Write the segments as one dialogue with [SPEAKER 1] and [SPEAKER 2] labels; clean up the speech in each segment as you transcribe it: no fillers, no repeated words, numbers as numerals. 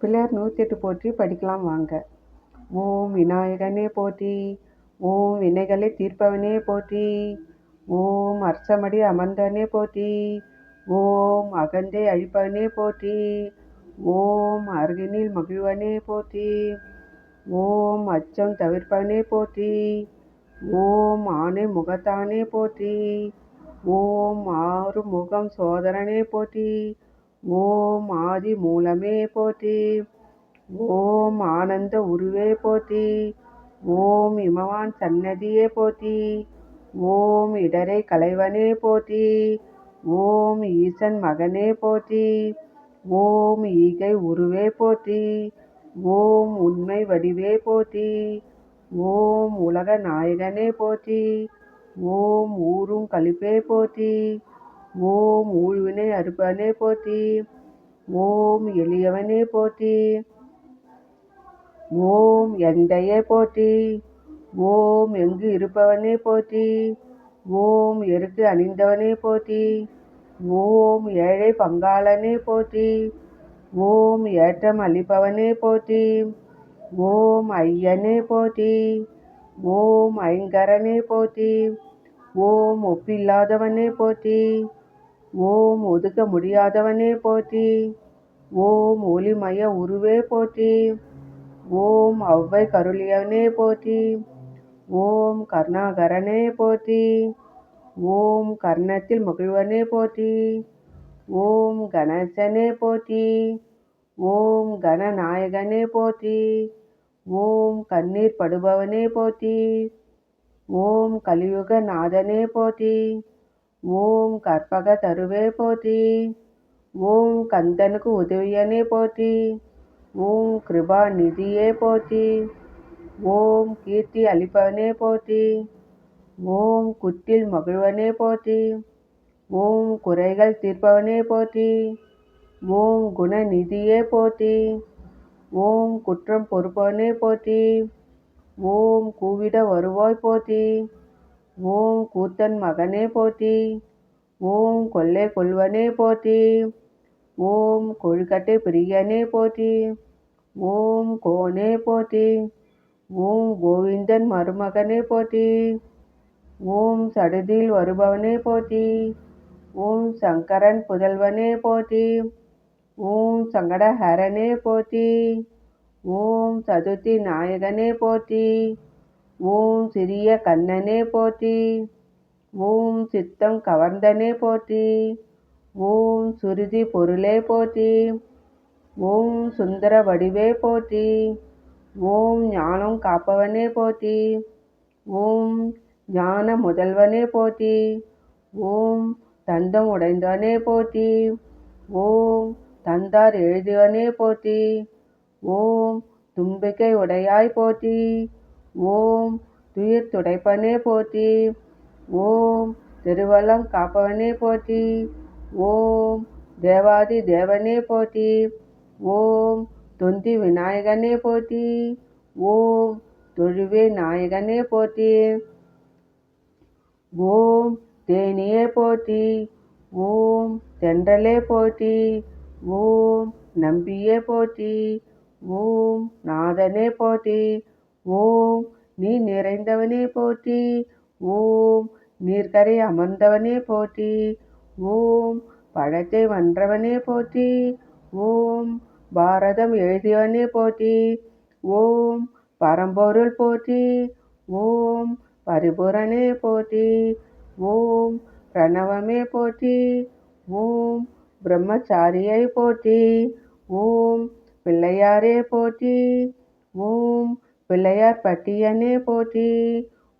[SPEAKER 1] பிள்ளையார் 108 போற்றி படிக்கலாம் வாங்க. ஓம் விநாயகனே போற்றி. ஓம் வினைகளை தீர்ப்பவனே போற்றி. ஓம் அர்ச்சமடி அமர்ந்தவனே போற்றி. ஓம் அகந்தை அழிப்பவனே போற்றி. ஓம் அருகினில் மகிழ்வனே போற்றி. ஓம் அச்சம் தவிர்ப்பவனே போற்றி. ஓம் ஆணை முகத்தானே போற்றி. ஓம் ஆறு முகம் சோதரனே போற்றி. ஓம் ஆதி மூலமே போற்றி. ஓம் ஆனந்த உருவே போற்றி. ஓம் இமவான் சன்னதியே போற்றி. ஓம் இடரை களைவனே போற்றி. ஓம் ஈசன் மகனே போற்றி. ஓம் ஈகை உருவே போற்றி. ஓம் உண்மை வடிவே போற்றி. ஓம் உலக நாயகனே போற்றி. ஓம் ஊரும் கழிப்பே போற்றி. ஓம் ஊழ்வினை அறுப்பவனே போற்றி. ஓம் எளியவனே போற்றி. ஓம் எந்தையே போற்றி. ஓம் எங்கு இருப்பவனே போற்றி. ஓம் எருக்கு அணிந்தவனே போற்றி. ஓம் ஏழை பங்காளனே போற்றி. ஓம் ஏற்றம் அளிப்பவனே போற்றி. ஓம் ஐயனே போற்றி. ஓம் ஐங்கரனே போற்றி. ஓம் ஒப்பில்லாதவனே போற்றி. ஓம் ஒதுக்க முடியாதவனே போற்றி. ஓம் ஒளிமய உருவே போற்றி. ஓம் ஒளவை கருளியவனே போற்றி. ஓம் கருணாகரனே போற்றி. ஓம் கர்ணத்தில் மகிழ்வனே போற்றி. ஓம் கணேசனே போற்றி. ஓம் கணநாயகனே போற்றி. ஓம் கண்ணீர் படுபவனே போற்றி. ஓம் கலியுக நாதனே போற்றி. ஓம் கற்பக தருவே போற்றி. ஓம் கந்தனுக்கு உதவியனே போற்றி. ஓம் கிருபா நிதியே போற்றி. ஓம் கீர்த்தி அளிப்பவனே போற்றி. ஓம் குற்றில் மகிழ்வனே போற்றி. ஓம் குறைகள் தீர்ப்பவனே போற்றி. ஓம் குணநிதியே போற்றி. ஓம் குற்றம் பொறுப்பவனே போற்றி. ஓம் கூவிட வருவாய் போற்றி. ஓம் கூத்தன் மகனே போற்றி. ஓம் கொள்ளை கொள்வனே போற்றி. ஓம் கொழுக்கட்டை பிரியனே போற்றி. ஓம் கோனே போற்றி. ஓம் கோவிந்தன் மருமகனே போற்றி. ஓம் சடுதியில் வருபவனே போற்றி. ஓம் சங்கரன் புதல்வனே போற்றி. ஓம் சங்கடஹரனே போற்றி. ஓம் சதுர்த்தி நாயகனே போற்றி. ஓம் சிறிய கண்ணனே போற்றி. ஓம் சித்தம் கவர்ந்தனே போற்றி. ஓம் சுருதி பொருளே போற்றி. ஓம் சுந்தர வடிவே போற்றி. ஓம் ஞானம் காப்பவனே போற்றி. ஓம் ஞான முதல்வனே போற்றி. ஓம் தந்தம் உடைந்தவனே போற்றி. ஓம் தந்தார் எழுதியவனே போற்றி. ஓம் தும்பிக்கை உடையாய் போற்றி. ஓம் துயிர் துடைப்பனே போற்றி. ஓம் திருவள்ளம் காப்பவனே போற்றி. ஓம் தேவாதி தேவனே போற்றி. ஓம் தொந்தி விநாயகனே போற்றி. ஓம் தொழுவே நாயகனே போற்றி. ஓம் தேனியே போற்றி. ஓம் தென்றலே போற்றி. ஓம் நம்பியே போற்றி. ஓம் நாதனே போற்றி. ஓம் நீ நிறைந்தவனே போற்றி. ஓம் நீர்க்கரை அமர்ந்தவனே போற்றி. ஓம் பழத்தை வென்றவனே போற்றி. ஓம் பாரதம் எழுதியவனே போற்றி. ஓம் பரம்பொருள் போற்றி. ஓம் பரிபூரணே போற்றி. ஓம் பிரணவமே போற்றி. ஓம் பிரம்மச்சாரியை போற்றி. ஓம் பிள்ளையாரே போற்றி. ஓம் பிள்ளையார் பட்டியனே போற்றி.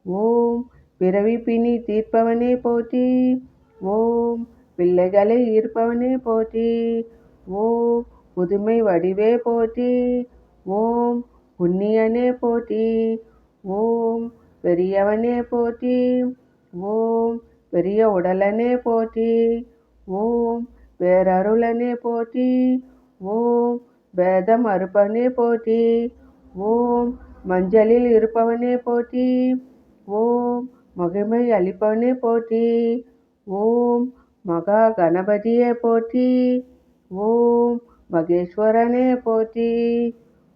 [SPEAKER 1] ஓம் பிறவி பிணி தீர்ப்பவனே போற்றி. ஓம் பிள்ளைகளை ஈர்ப்பவனே போற்றி. ஓம் புதுமை வடிவே போற்றி. ஓம் புண்ணியனே போற்றி. ஓம் பெரியவனே போற்றி. ஓம் பெரிய உடலனே போற்றி. ஓம் பேரருளனே போற்றி. ஓம் வேதம் அறுப்பவனே போற்றி. ஓம் மஞ்சளில் இருப்பவனே போற்றி. ஓம் மகிமை அளிப்பவனே போற்றி. ஓம் மகா கணபதியே போற்றி. ஓம் மகேஸ்வரனே போற்றி.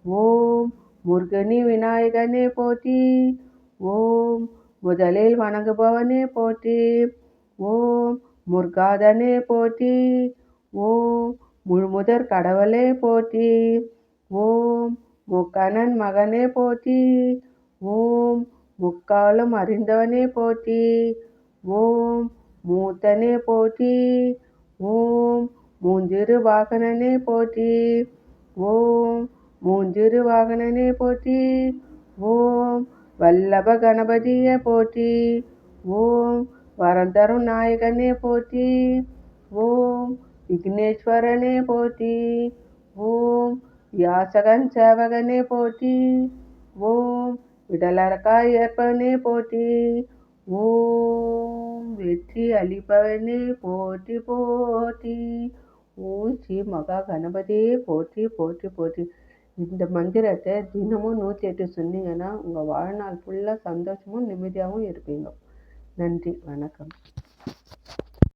[SPEAKER 1] ஓம் முருகனி விநாயகனே போற்றி. ஓம் முதலில் வணங்குபவனே போற்றி. ஓம் முருகாதனே போற்றி. ஓம் முழுமுதற் கடவுளே போற்றி. ஓம் முக்கணன் மகனே போற்றி. ஓம் முக்காலும் அறிந்தவனே போற்றி. ஓம் மூத்தனே போற்றி. ஓம் மூஞ்சிறு வாகனனே போற்றி. ஓம் மூஞ்சிறு வாகனனே போற்றி. ஓம் வல்லப கணபதியே போற்றி. ஓம் வரந்தரும் நாயகனே போற்றி. ஓம் விக்னேஸ்வரனே போற்றி. ஓம் யாசகன் சேவகனே போற்றி. ஓம் விடலரக்காய் ஏற்பவனே போற்றி. ஓம் வெற்றி அளிப்பவனே போற்றி போற்றி. ஓம் ஸ்ரீ மகா கணபதியே போற்றி போற்றி போற்றி. இந்த மந்திரத்தை தினமும் 108 சொன்னீங்கன்னா உங்கள் வாழ்நாள் ஃபுல்லாக சந்தோஷமும் நிம்மதியாகவும் இருப்பீங்க. நன்றி, வணக்கம்.